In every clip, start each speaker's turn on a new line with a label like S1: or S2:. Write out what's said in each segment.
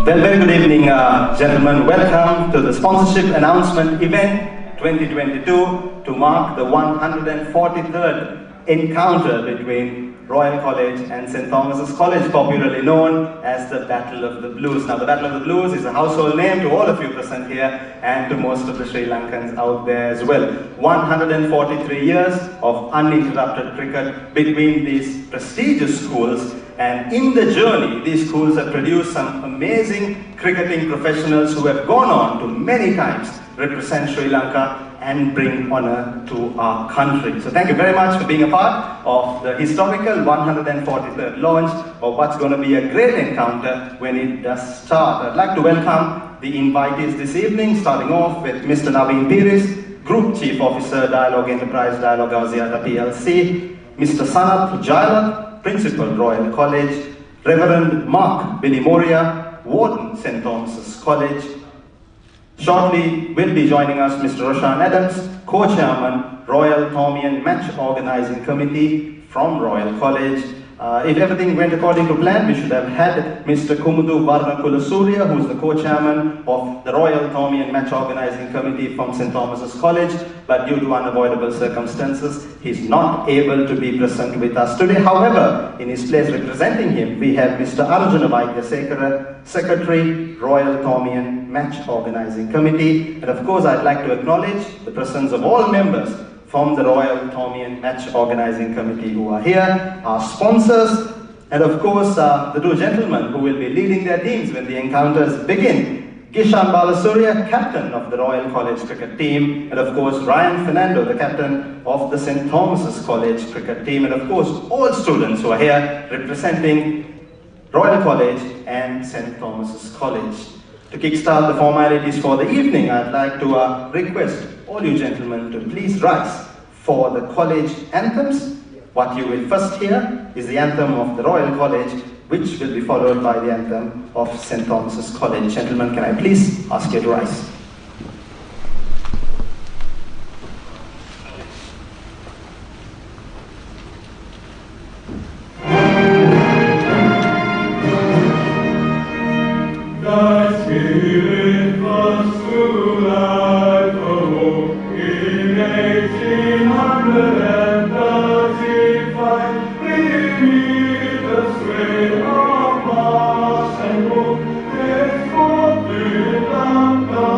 S1: Well, very good evening, gentlemen. Welcome to the sponsorship announcement event 2022 to mark the 143rd encounter between Royal College and St. Thomas's College, popularly known as the Battle of the Blues. Now, the Battle of the Blues is a household name to all of you present here and to most of the Sri Lankans out there as well. 143 years of uninterrupted cricket between these prestigious schools. And in the journey, these schools have produced some amazing cricketing professionals who have gone on to many times represent Sri Lanka and bring honor to our country. So thank you very much for being a part of the historical 143rd launch of what's going to be a great encounter when it does start. I'd like to welcome the invitees this evening, starting off with Mr. Naveen Piris, Group Chief Officer, Dialogue Enterprise, Dialogue Axiata PLC, Mr. Sanath Jailat, Principal, Royal College, Reverend Mark Billy Moria, Warden, St. Thomas's College. Shortly will be joining us Mr. Roshan Adams, Co-Chairman, Royal Thomaian Match Organising Committee from Royal College. If everything went according to plan, we should have had Mr. Kumudu Varnakulasuriya, who is the co-chairman of the Royal Thomaian Match Organising Committee from St. Thomas's College, but due to unavoidable circumstances, he's not able to be present with us today. However, in his place representing him, we have Mr. Arjuna Vaidyasekara, Secretary, Royal Thomaian Match Organising Committee. And of course, I'd like to acknowledge the presence of all members from the Royal Thomaian Match Organising Committee who are here, our sponsors, and of course the two gentlemen who will be leading their teams when the encounters begin. Gishan Balasurya, captain of the Royal College cricket team, and of course Ryan Fernando, the captain of the St. Thomas's College cricket team, and of course all students who are here representing Royal College and St. Thomas's College. To kickstart the formalities for the evening, I'd like to request all you gentlemen to please rise for the college anthems. What you will first hear is the anthem of the Royal College, which will be followed by the anthem of St. Thomas's College. Gentlemen, can I please ask you to rise?
S2: Thy spirit comes through life, oh, in 1835, beneath the sway of Mars and Moon, they fought with Lanka.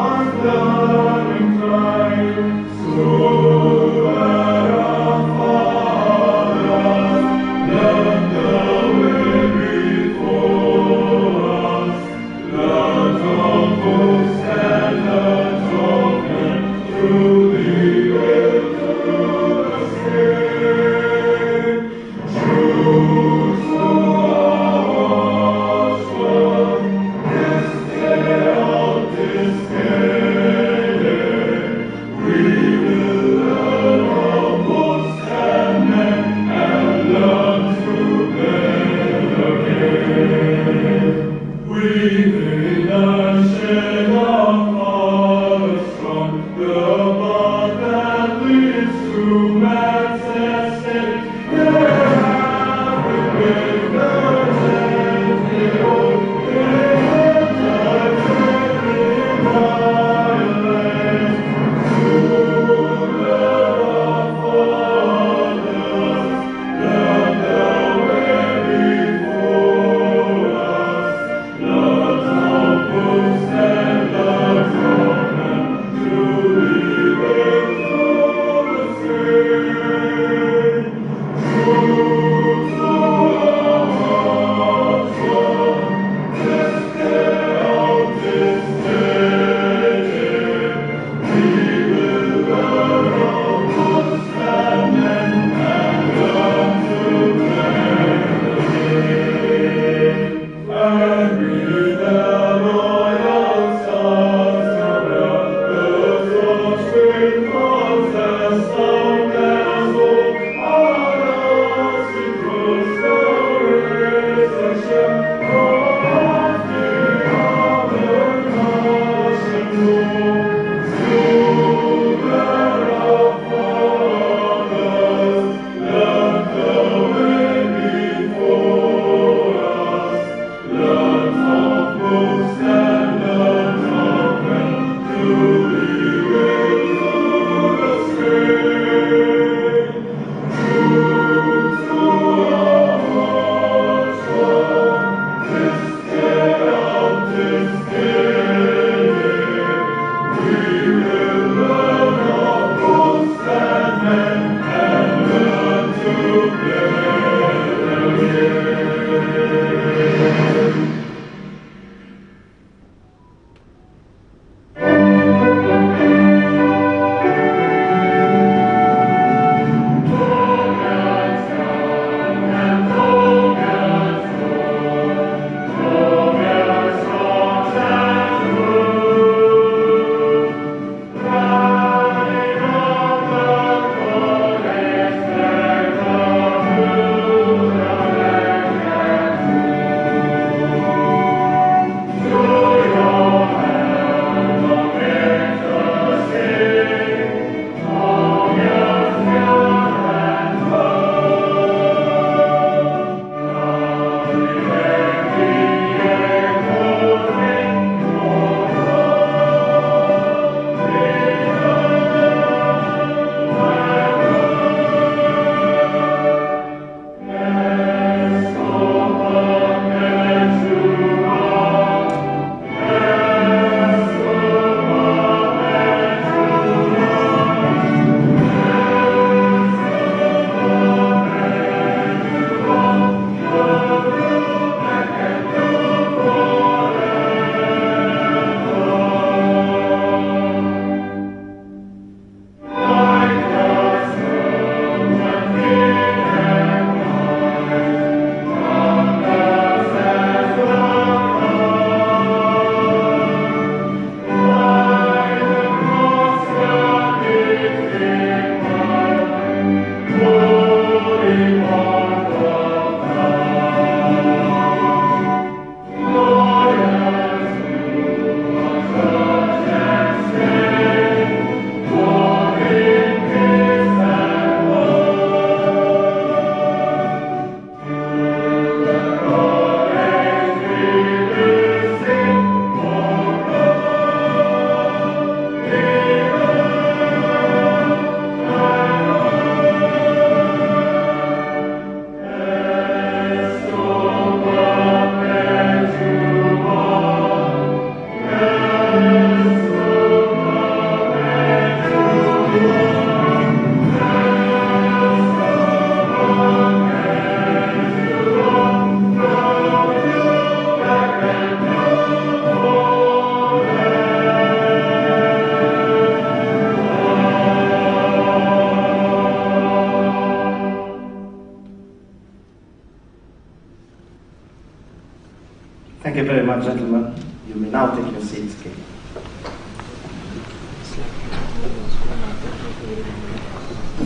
S1: Thank you very much, gentlemen. You may now take your seats, please.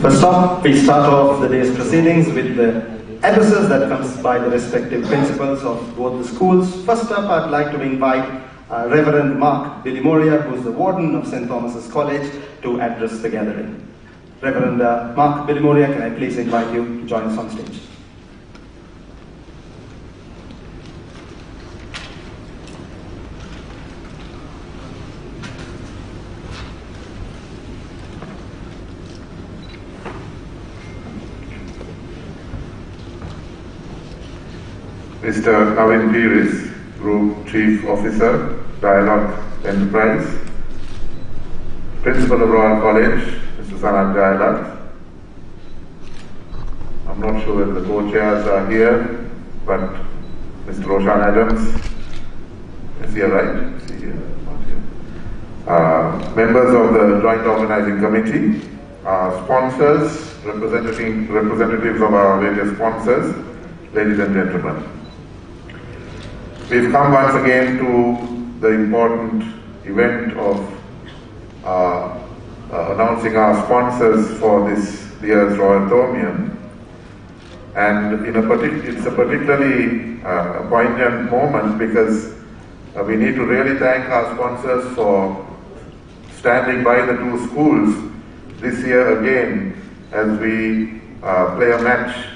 S1: First up, we start off the day's proceedings with the addresses that comes by the respective principals of both the schools. First up, I'd like to invite Reverend Mark Bilimoria, who is the warden of St. Thomas's College, to address the gathering. Reverend Mark Bilimoria, can I please invite you to join us on stage?
S3: Mr. Navin Piris, Group Chief Officer, Dialogue Enterprise, Principal of Royal College, Mr. Sanat Jailat. I'm not sure if the co-chairs are here, but Mr. Roshan Adams is here, right? Is he here? Not here. Members of the Joint Organizing Committee, sponsors, representatives of our various sponsors, ladies and gentlemen. We've come once again to the important event of announcing our sponsors for this year's Royal Thormium. And it's a particularly poignant moment because we need to really thank our sponsors for standing by the two schools this year again as we play a match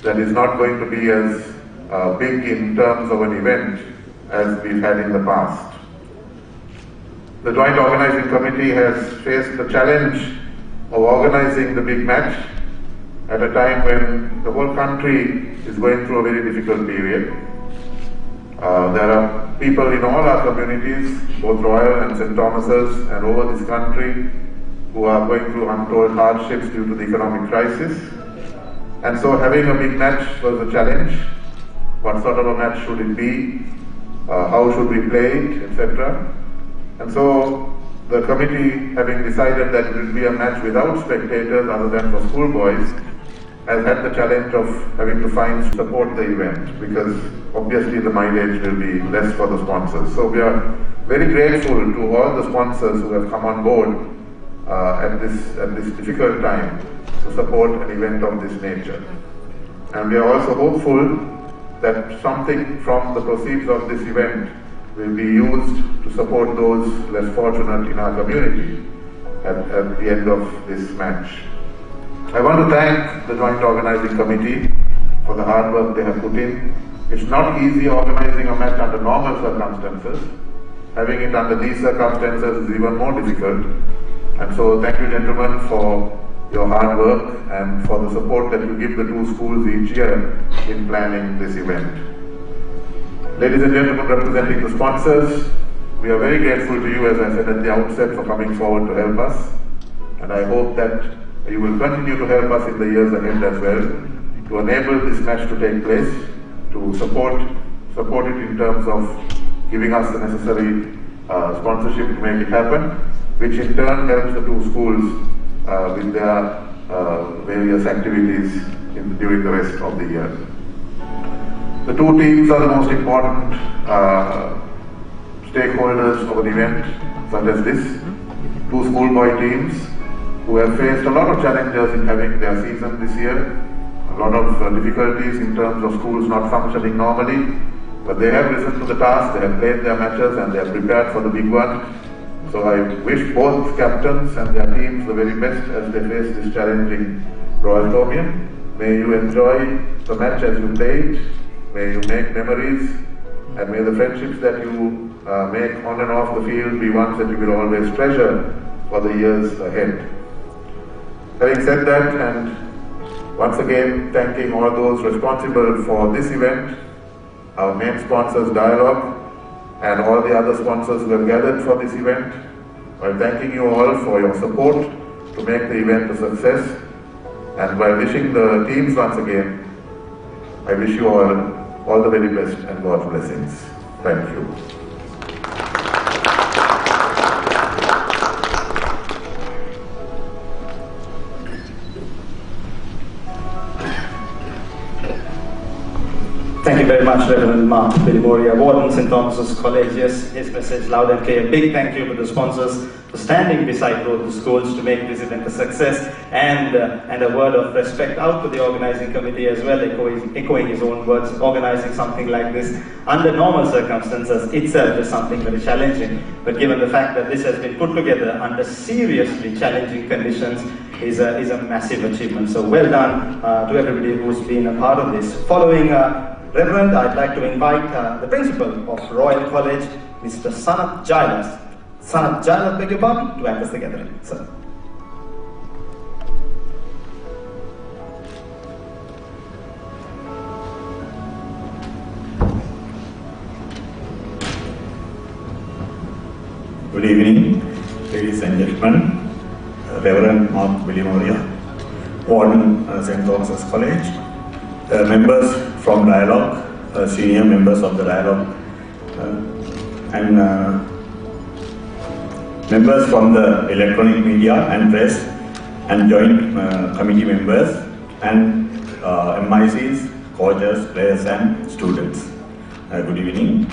S3: that is not going to be as big in terms of an event as we've had in the past. The Joint Organizing Committee has faced the challenge of organizing the big match at a time when the whole country is going through a very difficult period. There are people in all our communities, both Royal and St. Thomas's and over this country, who are going through untold hardships due to the economic crisis. And so having a big match was a challenge. What sort of a match should it be? How should we play it, etc. And so the committee, having decided that it will be a match without spectators other than for schoolboys, has had the challenge of having to find support the event because obviously the mileage will be less for the sponsors. So we are very grateful to all the sponsors who have come on board at this difficult time to support an event of this nature. And we are also hopeful that something from the proceeds of this event will be used to support those less fortunate in our community at the end of this match. I want to thank the Joint Organizing Committee for the hard work they have put in. It's not easy organizing a match under normal circumstances. Having it under these circumstances is even more difficult. And so thank you, gentlemen, for your hard work and for the support that you give the two schools each year in planning this event. Ladies and gentlemen, representing the sponsors, we are very grateful to you, as I said at the outset, for coming forward to help us. And I hope that you will continue to help us in the years ahead as well to enable this match to take place, to support it in terms of giving us the necessary sponsorship to make it happen, which in turn helps the two schools with their various activities during the rest of the year. The two teams are the most important stakeholders of an event such as this. Two schoolboy teams who have faced a lot of challenges in having their season this year, a lot of difficulties in terms of schools not functioning normally, but they have risen to the task, they have played their matches and they are prepared for the big one. So I wish both captains and their teams the very best as they face this challenging Royal Thormium. May you enjoy the match as you play it, may you make memories, and may the friendships that you make on and off the field be ones that you will always treasure for the years ahead. Having said that, and once again thanking all those responsible for this event, our main sponsors Dialogue, and all the other sponsors who have gathered for this event, while thanking you all for your support to make the event a success, and while wishing the teams once again, I wish you all the very best and God's blessings. Thank you.
S1: Thank you very much. much, Reverend Mark Bilimoria, Warden, St. Thomas's College. Yes, his message loud and clear. Big thank you to the sponsors for standing beside both the schools to make this event a success, and a word of respect out to the organizing committee as well, echoing his own words. Organizing something like this under normal circumstances itself is something very challenging, but given the fact that this has been put together under seriously challenging conditions is a massive achievement. So well done to everybody who's been a part of this. Following Reverend, I'd like to invite the principal of Royal College, Mr. Sanath Jailas. Sanath Jailas, beg your pardon, to address the gathering. Sir.
S4: Good evening, ladies and gentlemen. Reverend Mark Bilimoria, Warden, St. Thomas's College, members from Dialogue, senior members of the Dialogue, and members from the electronic media and press, and joint committee members, and MICs, coaches, players, and students. Good evening,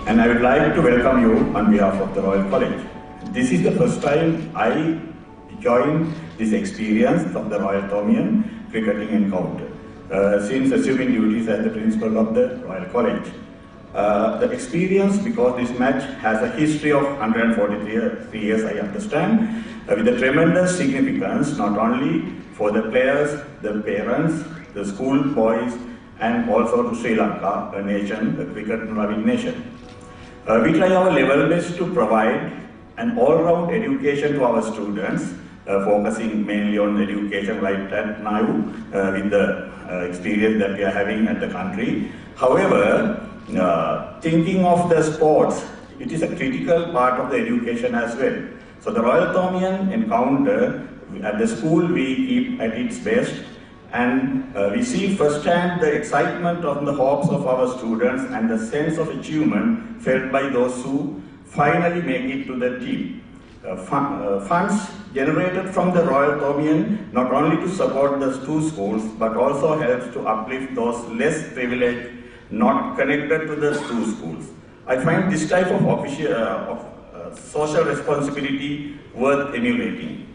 S4: and I would like to welcome you on behalf of the Royal College. This is the first time I joined this experience of the Royal Thomaian cricketing encounter since assuming duties as the principal of the Royal College. The experience, because this match has a history of 143 years, I understand, with a tremendous significance not only for the players, the parents, the school boys, and also to Sri Lanka, a nation, a cricket-loving nation. We try our level best to provide an all-round education to our students, focusing mainly on education right at now with the experience that we are having at the country. However, thinking of the sports, it is a critical part of the education as well. So the Royal Thomaian encounter at the school we keep at its best, and we see firsthand the excitement of the hopes of our students and the sense of achievement felt by those who finally make it to the team. Funds generated from the Royal Thomaian not only to support the two schools but also helps to uplift those less privileged, not connected to the two schools. I find this type of social responsibility worth emulating.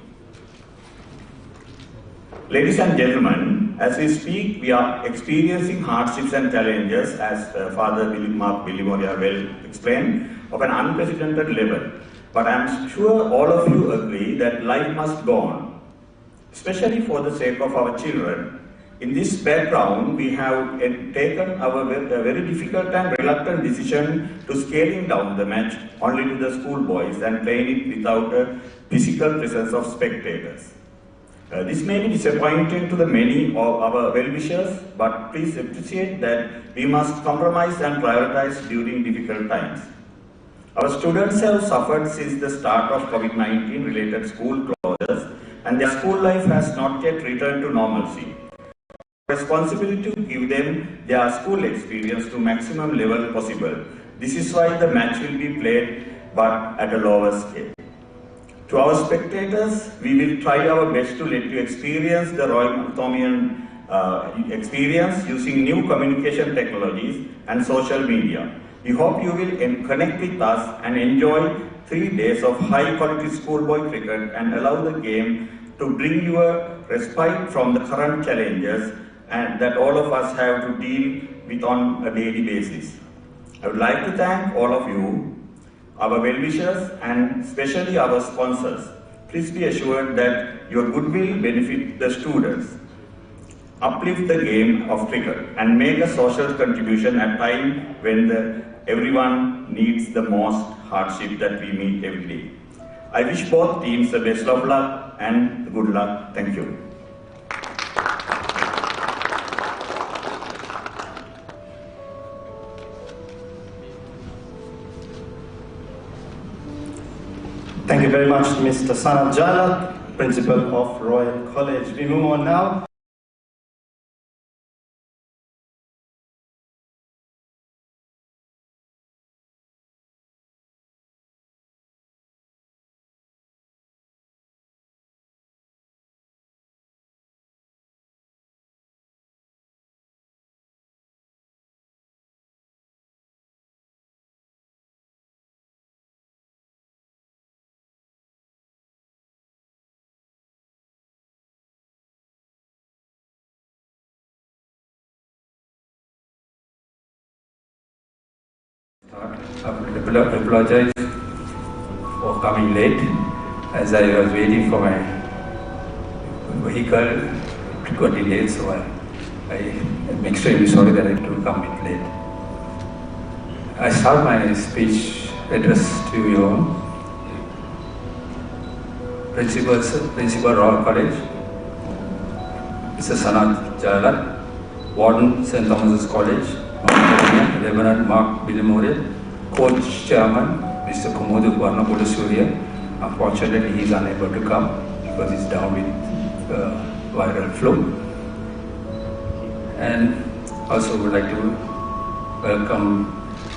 S4: Ladies and gentlemen, as we speak, we are experiencing hardships and challenges, as Father Mark Bilimoria well explained, of an unprecedented level. But I am sure all of you agree that life must go on, especially for the sake of our children. In this background, we have taken our very difficult and reluctant decision to scaling down the match only to the schoolboys and playing it without a physical presence of spectators. This may be disappointing to the many of our well-wishers, but please appreciate that we must compromise and prioritize during difficult times. Our students have suffered since the start of COVID-19 related school closures, and their school life has not yet returned to normalcy. Responsibility to give them their school experience to maximum level possible. This is why the match will be played, but at a lower scale. To our spectators, we will try our best to let you experience the Royal Thomaian experience using new communication technologies and social media. We hope you will connect with us and enjoy 3 days of high-quality schoolboy cricket and allow the game to bring you a respite from the current challenges and that all of us have to deal with on a daily basis. I would like to thank all of you, our well-wishers, and especially our sponsors. Please be assured that your goodwill benefits the students. Uplift the game of cricket and make a social contribution at a time when everyone needs the most hardship that we meet every day. I wish both teams the best of luck and good luck. Thank you.
S1: Thank you very much, Mr. Sanath Jailas, Principal of Royal College. We move on now.
S5: I apologize for coming late as I was waiting for my vehicle. It got delayed, so I am extremely sorry that I had to come a bit late. I start my speech address to you, Principal Royal College, Mr. Sanat Jala, Warden St. Thomas's College, Reverend Mark Bilimoria, Coach Chairman Mr. Kumodu Varnapoda Surya. Unfortunately, he is unable to come because he's down with viral flu. And also would like to welcome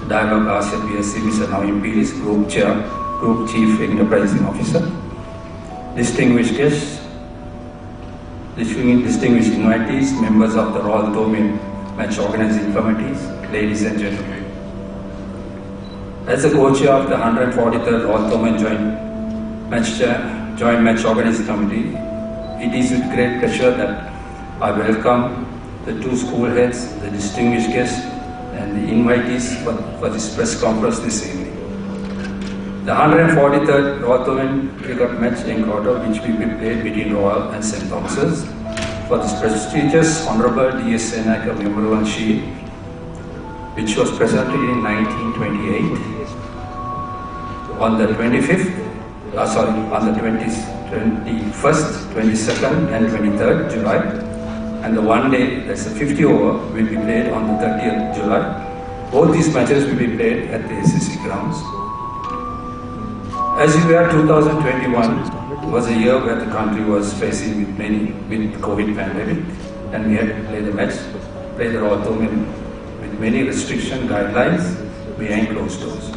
S5: Dialogue Asia PSC Mr. Navin Piris, Group Chair, Group Chief Enterprising Officer, distinguished guests, distinguished invitees, members of the Royal Thomaian Match Organizing Committees, ladies and gentlemen. As the co-chair of the 143rd Royal Thomaian Joint Match Organizing Committee, it is with great pleasure that I welcome the two school heads, the distinguished guests, and the invitees for this press conference this evening. The 143rd Royal Thomaian cricket match encounter, which will be played between Royal and St. Thomas's, for this prestigious Honorable D.S. Senaka Memorial Shield, which was presented in 1928 on the 21st, 22nd and 23rd July, and the one day, that's the 50 over, will be played on the 30th July. Both these matches will be played at the SCC grounds. As you were, 2021 was a year where the country was facing with COVID pandemic, and we had to play the Royal Thomaian with many restriction guidelines behind closed doors.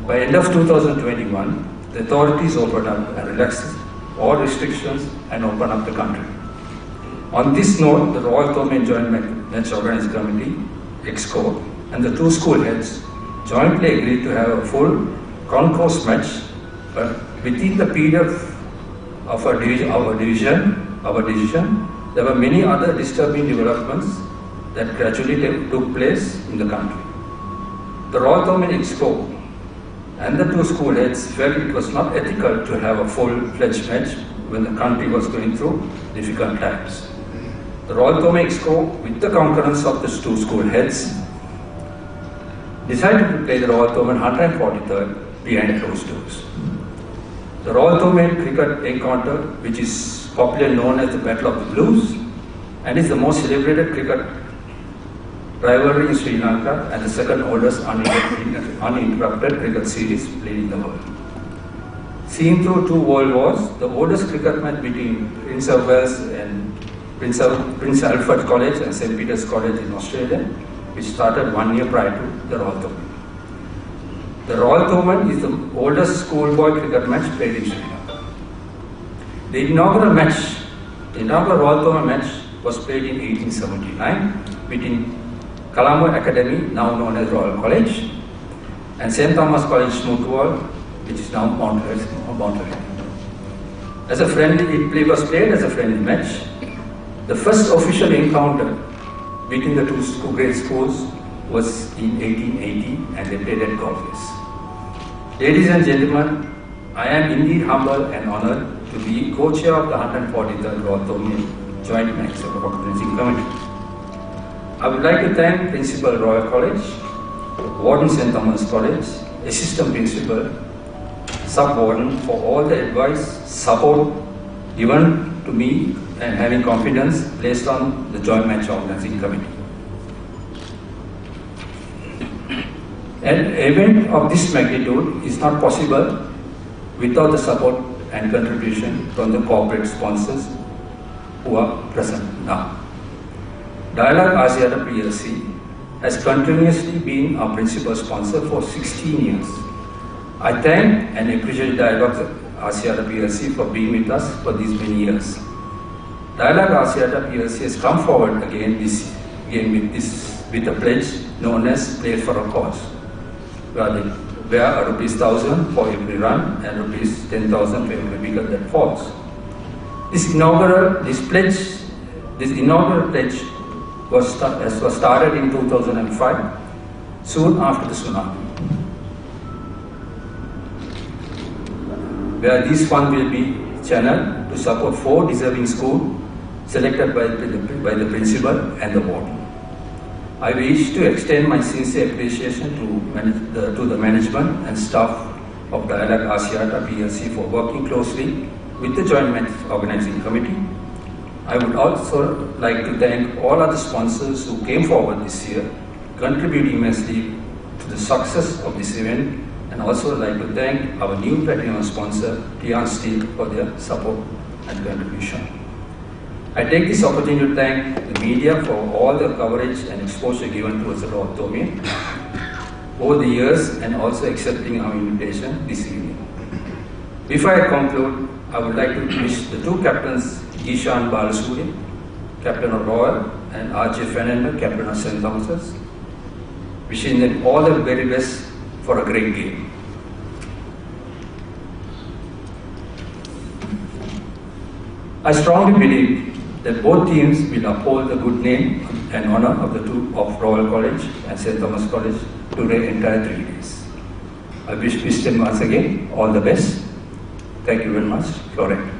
S5: By end of 2021, the authorities opened up and relaxed all restrictions and opened up the country. On this note, the Royal Thomaian Joint Match Organizing Committee, EXCO, and the two school heads jointly agreed to have a full concourse match, but within the period of our decision, there were many other disturbing developments that gradually took place in the country. The Royal Thomaian EXCO and the two school heads felt it was not ethical to have a full-fledged match when the country was going through difficult times. The Royal Thomaian EXCO, with the concurrence of the two school heads, decided to play the Royal Thomaian 143rd behind closed doors. The Royal Thomaian cricket encounter, which is popularly known as the Battle of the Blues, and is the most celebrated cricket rivalry in Sri Lanka and the second oldest uninterrupted cricket series played in the world. Seen through two world wars, the oldest cricket match between Prince of Wales and Prince Alfred College and St. Peter's College in Australia, which started 1 year prior to the Royal Thomaian. The Royal Thomaian is the oldest schoolboy cricket match played in Sri Lanka. The inaugural Royal Thomaian match was played in 1879 between Colombo Academy, now known as Royal College, and St. Thomas College, Smoothwall, which is now Montreal. As a friendly, it was played as a friendly match. The first official encounter between the two great schools was in 1880, and they played at Golf. Ladies and gentlemen, I am indeed humbled and honored to be co-chair of the 143rd Royal Thomaian Joint Match Organizing Committee. I would like to thank Principal Royal College, Warden St. Thomas College, Assistant Principal, Sub-Warden for all the advice, support given to me and having confidence placed on the Joint Match Organizing Committee. An event of this magnitude is not possible without the support and contribution from the corporate sponsors who are present now. Dialogue Asiata PLC has continuously been our principal sponsor for 16 years. I thank and appreciate Dialogue Asiata PLC for being with us for these many years. Dialogue Asiata PLC has come forward again with a pledge known as Play for a Cause, where rupees 1,000 for every run and rupees 10,000 for every wicket that falls. This inaugural pledge was started in 2005 soon after the tsunami, where these funds will be channeled to support 4 deserving schools selected by the principal and the board. I wish to extend my sincere appreciation to the management and staff of Dialogue Asiata PLC for working closely with the Joint Organizing Committee. I would also like to thank all other sponsors who came forward this year, contributing immensely to the success of this event, and also like to thank our new platinum sponsor, Tian Steel, for their support and contribution. I take this opportunity to thank the media for all the coverage and exposure given towards the Royal Thormian over the years, and also accepting our invitation this evening. Before I conclude, I would like to wish the 2 captains, Ishan Balasuri, Captain of Royal, and R.J. Fernando, Captain of St. Thomas's, wishing them all the very best for a great game. I strongly believe that both teams will uphold the good name and honor of the 2 of Royal College and St. Thomas College during the entire 3 days. I wish them once again all the best. Thank you very much. Florent.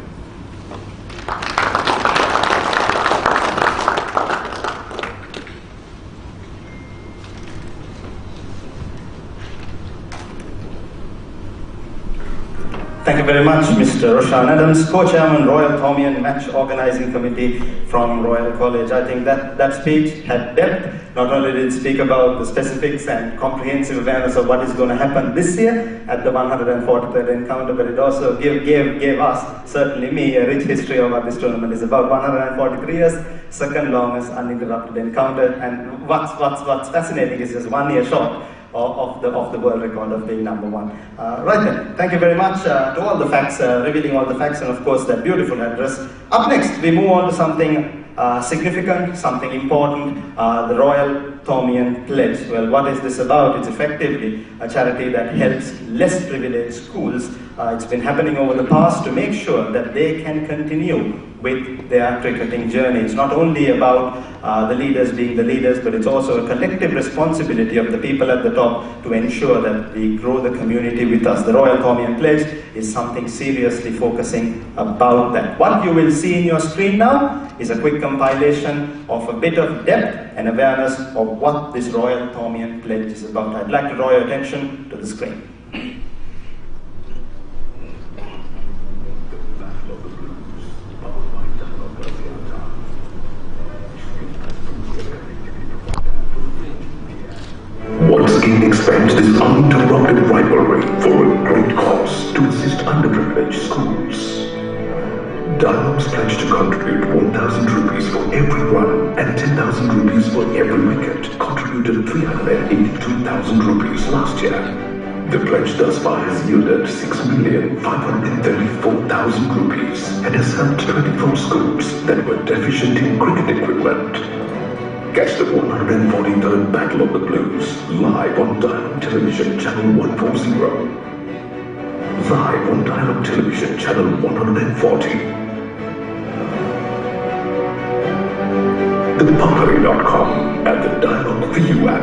S1: Thank you very much, Mr. Roshan Adams, Co-Chairman, Royal Thormian Match Organizing Committee from Royal College. I think that speech had depth. Not only did it speak about the specifics and comprehensive awareness of what is going to happen this year at the 143rd encounter, but it also gave us, certainly me, a rich history of what this tournament is about. 143 years, second longest uninterrupted encounter, and what's fascinating is just 1 year short of the world record of being number 1. Right then, thank you very much to all the facts, revealing all the facts, and of course that beautiful address. Up next, we move on to something significant, something important, the Royal Thormian Pledge. Well, what is this about? It's effectively a charity that helps less privileged schools. It's been happening over the past to make sure that they can continue with their cricketing journey. It's not only about the leaders being the leaders, but it's also a collective responsibility of the people at the top to ensure that we grow the community with us. The Royal Thormian Pledge is something seriously focusing about that. What you will see in your screen now is a quick compilation of a bit of depth and awareness of what this Royal Thormian Pledge is about. I'd like to draw your attention to the screen.
S6: Once again expand this uninterrupted rivalry for a great cause to assist underprivileged schools. Dialogue's pledge to contribute 1,000 rupees for every run and 10,000 rupees for every wicket contributed 382,000 rupees last year. The pledge thus far has yielded 6,534,000 rupees and has helped 24 schools that were deficient in cricket equipment. Catch the 143rd Battle of the Blues live on Dialogue Television Channel 140. Live on Dialogue Television Channel 140. ThePumpary.com and the Dialogue VU app.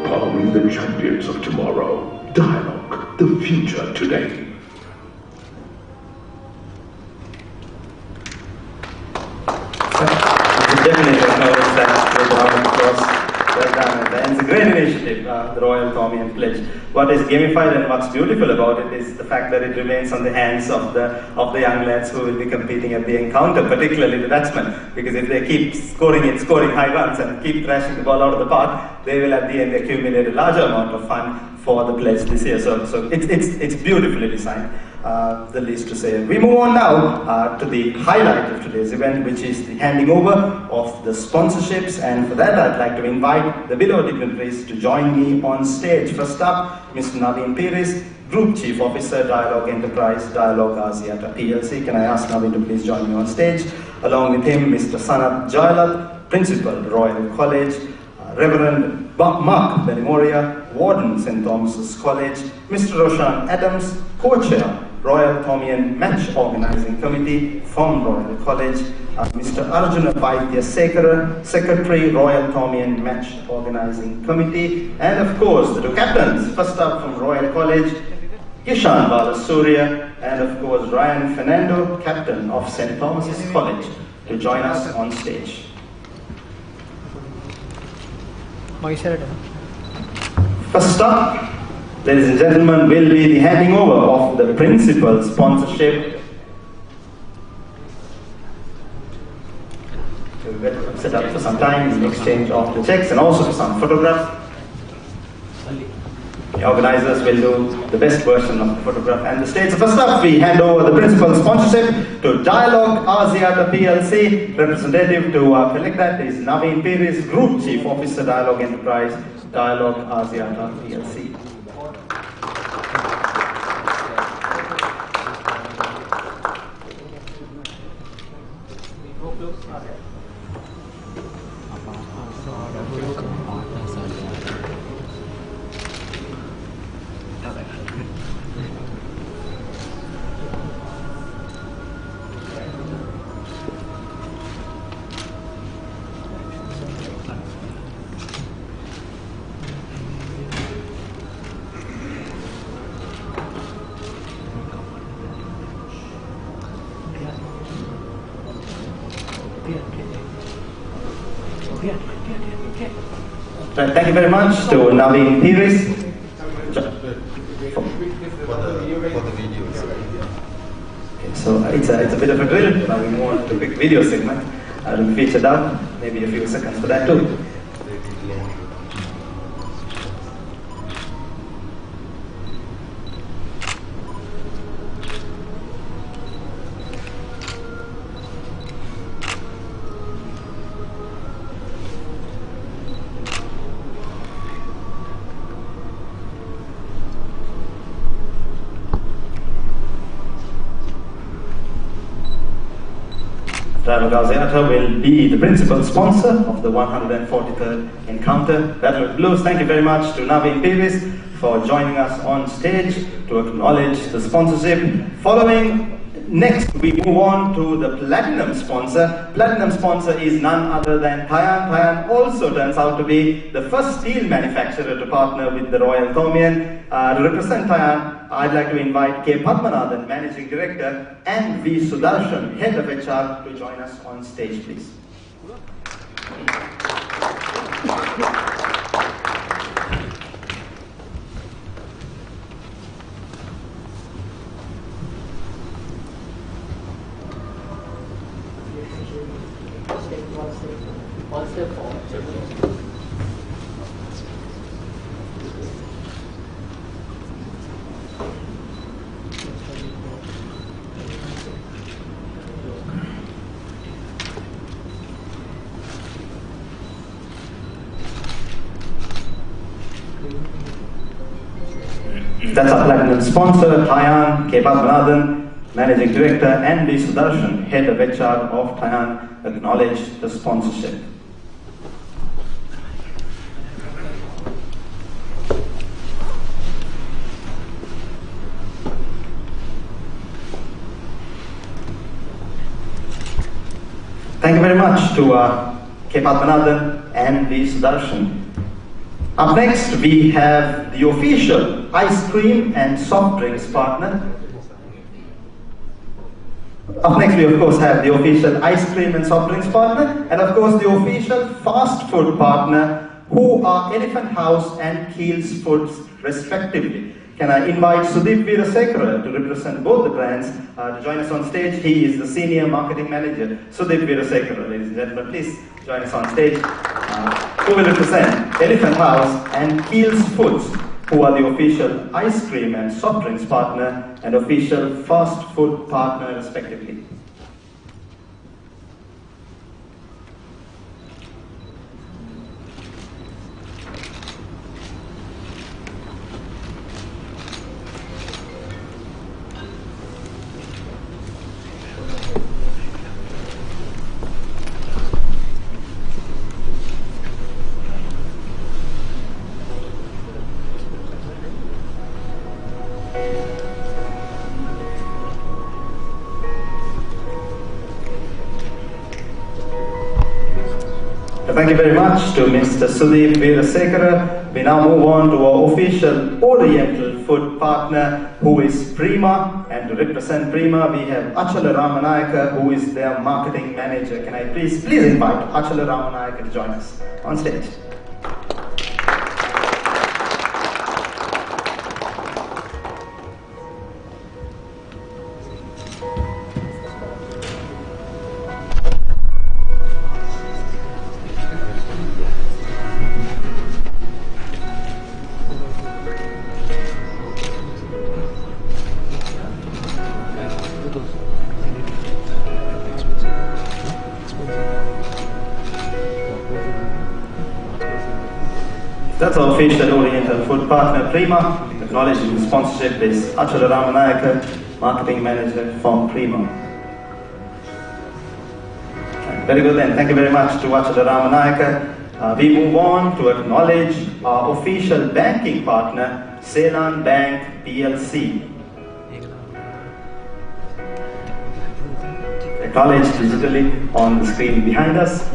S6: Powering the champions of tomorrow. Dialogue, the future today.
S1: Definitely acknowledge that with round of applause. Well done. And it's a great initiative, the Royal Thormian Pledge. What is gamified and what's beautiful about it is the fact that it remains on the hands of the young lads who will be competing at the encounter, particularly the batsmen. Because if they keep scoring high runs and keep thrashing the ball out of the park, they will at the end accumulate a larger amount of fun for the pledge this year. So it's beautifully designed. The least to say. We move on now to the highlight of today's event, which is the handing over of the sponsorships, and for that I'd like to invite the below dignitaries to join me on stage. First up, Mr. Naveen Piris, Group Chief Officer, Dialogue Enterprise, Dialogue Axiata PLC. Can I ask Naveen to please join me on stage? Along with him, Mr. Sanat Jayalat, Principal, Royal College, Reverend Mark Belimoria, Warden, St. Thomas's College, Mr. Roshan Adams, Co-Chair, Royal Thormian Match Organizing Committee from Royal College, Mr. Arjuna Vaidya Sekara, Secretary, Royal Thormian Match Organizing Committee, and of course the two captains. First up from Royal College, Kishan Balasuriya, and of course Ryan Fernando, Captain of St. Thomas's College, to join us on stage. First up, ladies and gentlemen, will be the handing over of the principal sponsorship. So we will set up for some time in exchange of the checks and also for some photographs. The organizers will do the best version of the photograph and the stage. So first up, we hand over the principal sponsorship to Dialogue Axiata PLC. Representative to collect that is Naveen Piris, Group Chief Officer, Dialogue Enterprise, Dialogue Axiata PLC. Thank you very much to Naveen Piris. Okay, so it's a bit of a drill. Now we move on to a quick video segment. I'll be featured out, maybe a few seconds for that too. Dialogue Axiata will be the principal sponsor of the 143rd encounter, Battle of the Blues. Thank you very much to Naveen Piris for joining us on stage to acknowledge the sponsorship. Following, next we move on to the platinum sponsor. Platinum sponsor is none other than Payan. Payan also turns out to be the first steel manufacturer to partner with the Royal Thormian. To represent Payan, I'd like to invite K. Padmanathan, Managing Director, and V. Sudarshan, Head of HR, to join us on stage, please. That's our platinum sponsor, Payan, K. Padmanathan, Managing Director, and V. Sudarshan, Head of HR of Payan, acknowledge the sponsorship. Thank you very much to K. Padmanathan and V. Sudarshan. Up next, we have the official ice cream and soft drinks partner. Up next, we of course have the official ice cream and soft drinks partner, and of course the official fast food partner, who are Elephant House and Keel's Foods respectively. Can I invite Sudeep Veerasekara to represent both the brands to join us on stage? He is the Senior Marketing Manager. Sudeep Veerasekara, ladies and gentlemen, please join us on stage. Who will represent Elephant House and Keel's Foods, who are the official ice cream and soft drinks partner and official fast food partner respectively. Thank you very much to Mr. Sudeep Veerasekara. We now move on to our official Oriental food partner, who is Prima, and to represent Prima we have Achala Ramanayaka, who is their marketing manager. Can I please invite Achala Ramanayaka to join us on stage. That's our official Oriental food partner, Prima. Acknowledging the sponsorship is Achala Ramanayaka, marketing manager from Prima. Very good then. Thank you very much to Achala Ramanayaka. We move on to acknowledge our official banking partner, Ceylon Bank PLC. Acknowledged digitally on the screen behind us.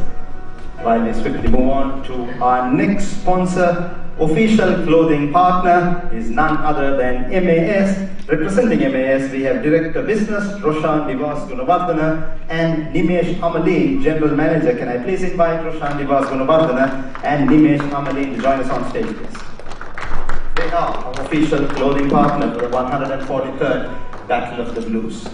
S1: While we swiftly move on to our next sponsor, official clothing partner is none other than MAS. Representing MAS, we have Director Business, Roshan Divas Gunawardana, and Nimesh Amaleen, General Manager. Can I please invite Roshan Divas Gunawardana and Nimesh Amaleen to join us on stage, please? They are our official clothing partner for the 143rd Battle of the Blues.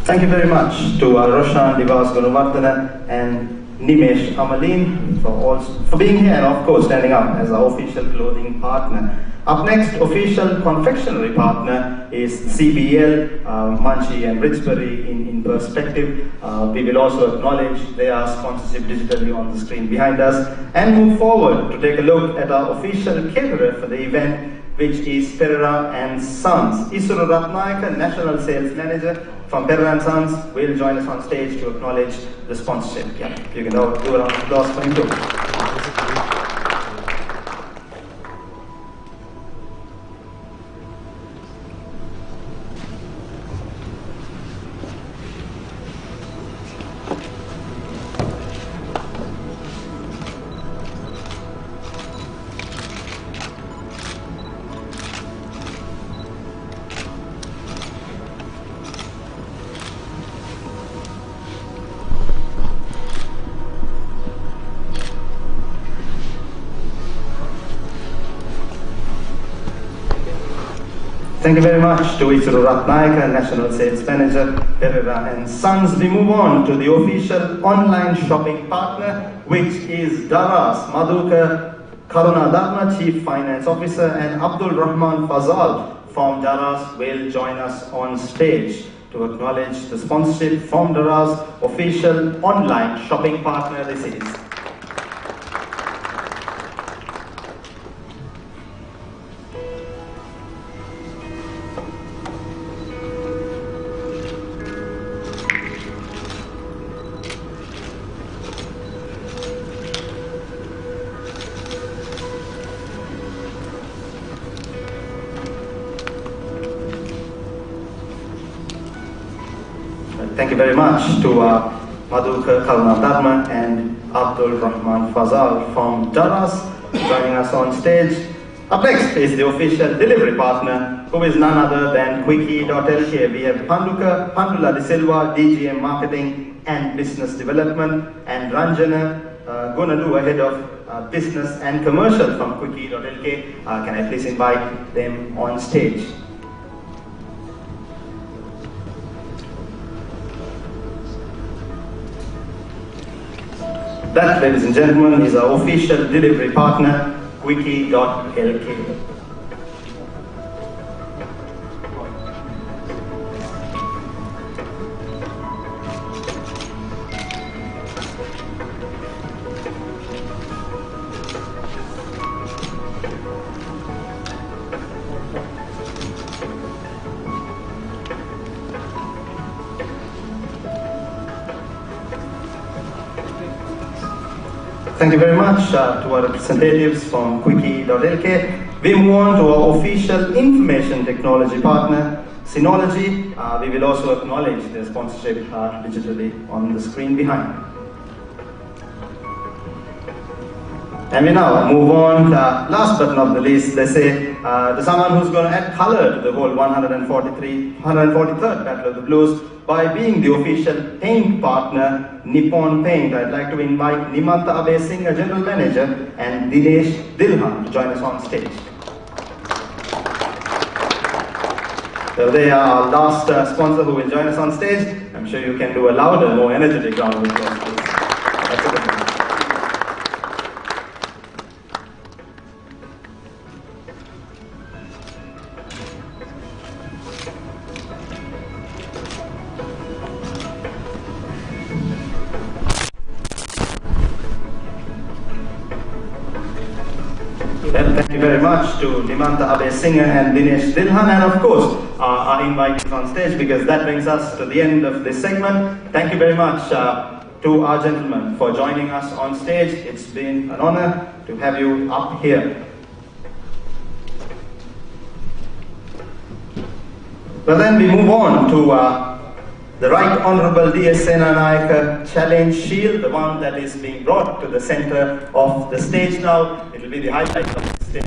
S1: Thank you very much to Roshan Divas Gunawardana and Nimesh Amaleen for being here and of course standing up as our official clothing partner. Up next, official confectionery partner is CBL, Munchie and Richbury in perspective. We will also acknowledge their sponsorship digitally on the screen behind us and move forward to take a look at our official caterer for the event, which is Perera and Sons. Isuru Ratnayaka, National Sales Manager from Perera and Sons, will join us on stage to acknowledge the sponsorship. Yeah, you can now do a round of applause for him too. Thank you very much to Isuru Ratnayaka, National Sales Manager, Perera and Sons. We move on to the official online shopping partner, which is Daras Madhukar Karuna Dharma, Chief Finance Officer, and Abdul Rahman Fazal from Daras will join us on stage to acknowledge the sponsorship from Daras, official online shopping partner this is. thank you very much to Madhukar Kalna and Abdul Rahman Fazal from Dallas joining us on stage. Up next is the official delivery partner, who is none other than Quickie.lk. We have Pandula De Silva, DGM Marketing and Business Development, and Ranjana Gunadu, Head of Business and Commercial from Quickie.lk. Can I please invite them on stage? That, ladies and gentlemen, is our official delivery partner, Quickie.lk. Thank you very much to our representatives from Quickie.lk. We move on to our official information technology partner, Synology. We will also acknowledge their sponsorship digitally on the screen behind. And we now move on, last but not the least, they say, to someone who's going to add color to the whole 143rd Battle of the Blues by being the official paint partner, Nippon Paint. I'd like to invite Nimanta Abe Singh, General Manager, and Dinesh Dilhan to join us on stage. So they are our last sponsor who will join us on stage. I'm sure you can do a louder, more energetic round of applause, please. That's a good one. Thank you very much to Nimanta Abe Singh and Dinesh Dilhan, and of course our invitees on stage, because that brings us to the end of this segment. Thank you very much to our gentlemen for joining us on stage. It's been an honor to have you up here. But then we move on to the Right Honourable D.S. Senanayake Challenge Shield, the one that is being brought to the centre of the stage now. It will be the highlight of the stage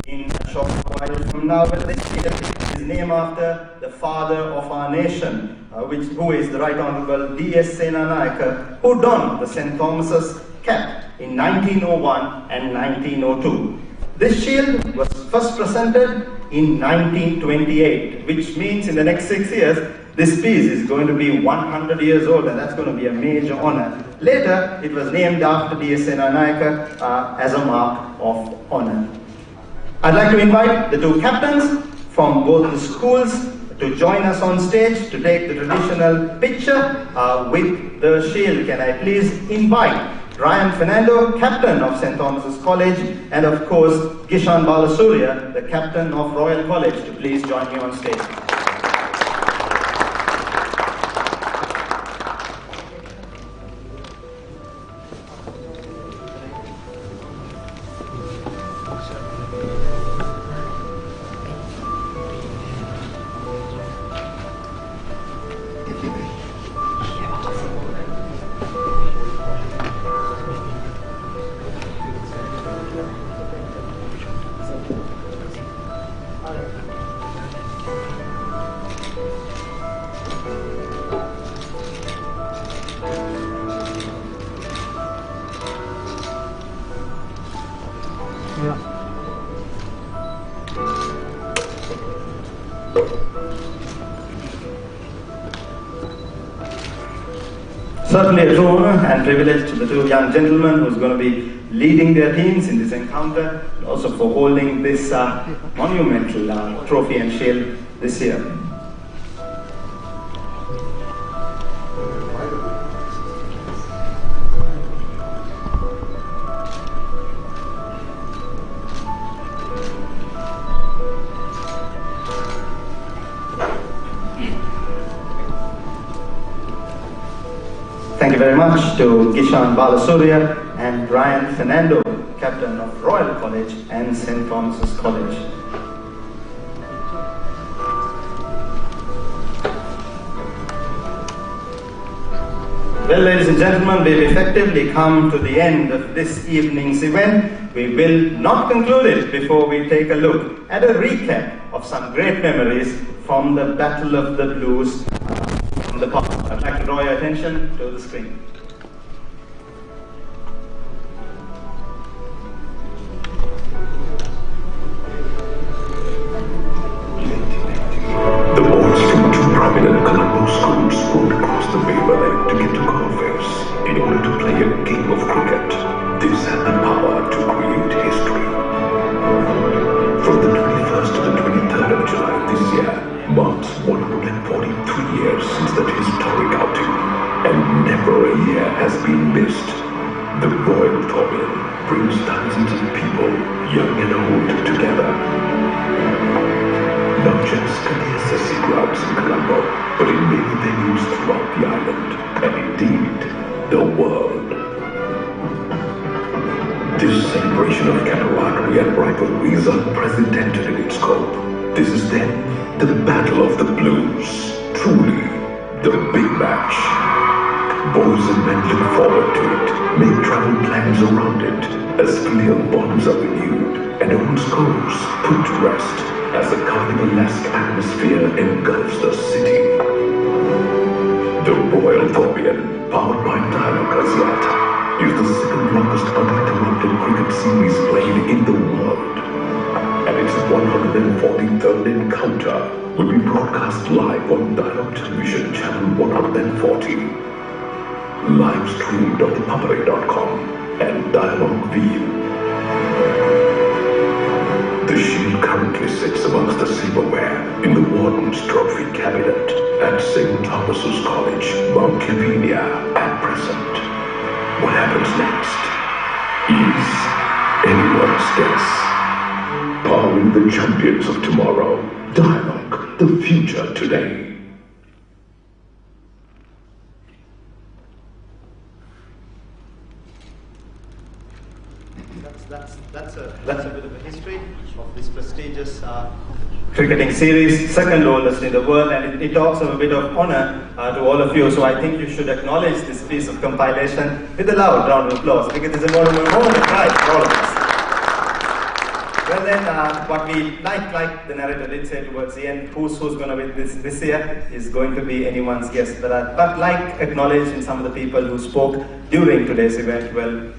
S1: in a short while from now. But this shield is named after the father of our nation, who is the Right Honourable D.S. Senanayake, who donned the St. Thomas's cap in 1901 and 1902. This shield was first presented in 1928, which means in the next 6 years, this piece is going to be 100 years old, and that's going to be a major honor. Later, it was named after D.S. Senanayake as a mark of honor. I'd like to invite the two captains from both the schools to join us on stage to take the traditional picture with the shield. Can I please invite Ryan Fernando, captain of St. Thomas's College, and of course, Gishan Balasurya, the captain of Royal College, to please join me on stage. Certainly a true honor and privilege to the two young gentlemen who's going to be leading their teams in this encounter, and also for holding this monumental trophy and shield this year. Thank you very much to Gishan Balasurya and Ryan Fernando, captain of Royal College and St. Thomas's College. Well, ladies and gentlemen, we've effectively come to the end of this evening's event. We will not conclude it before we take a look at a recap of some great memories from the Battle of the Blues from the past. I'd like to draw your attention to the screen.
S6: The boys from two prominent Colombo schools rode across the River to get to Cornfields in order to play a game of cricket. This had the power to create history. From the 21st to the 23rd of July this year marks 143 years since that historic outing, and never a year has been missed. The Royal Thorbian brings thousands of people, young and old, together. Not just at the SSC grounds in Colombo, but in many venues throughout the island, and indeed, the world. This celebration of camaraderie and rivalry is unprecedented in its scope. This is then the Battle of the Blues, truly the big match. Boys and men look forward to it, make travel plans around it, as filial bonds are renewed and old scores put to rest, as the carnivalesque atmosphere engulfs the city. The Royal Thorbian, powered by Dialog Asiata, is the second longest uninterrupted cricket series played in the world. And its 143rd encounter will be broadcast live on Dialog Television Channel 140. Live streamed on thepuppery.com and Dialog VU. The shield currently sits amongst the silverware in the Warden's Trophy Cabinet at St. Thomas's College, Mount Lavinia at present. What happens next is anyone's guess. Powering the champions of tomorrow, Dialog, the future today.
S1: That's a bit of a history of this prestigious cricketing series, second oldest in the world, and it talks of a bit of honor to all of you. So I think you should acknowledge this piece of compilation with a loud round of applause, because it's a moment of pride for all of us. Well then, what we like the narrator did say towards the end, who's going to win this year is going to be anyone's guess. But like acknowledging some of the people who spoke during today's event, well,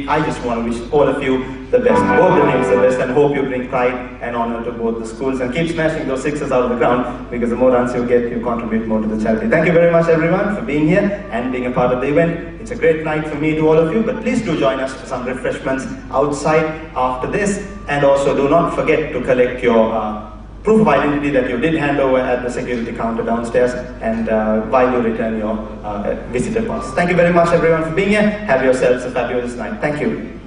S1: I just want to wish all of you the best, both the teams the best, and hope you bring pride and honor to both the schools and keep smashing those sixes out of the ground, because the more runs you get, you contribute more to the charity. Thank you very much everyone for being here and being a part of the event. It's a great night for me to all of you, but please do join us for some refreshments outside after this, and also do not forget to collect your proof of identity that you did hand over at the security counter downstairs, and while you return your visitor pass. Thank you very much everyone for being here. Have yourselves a fabulous night. Thank you.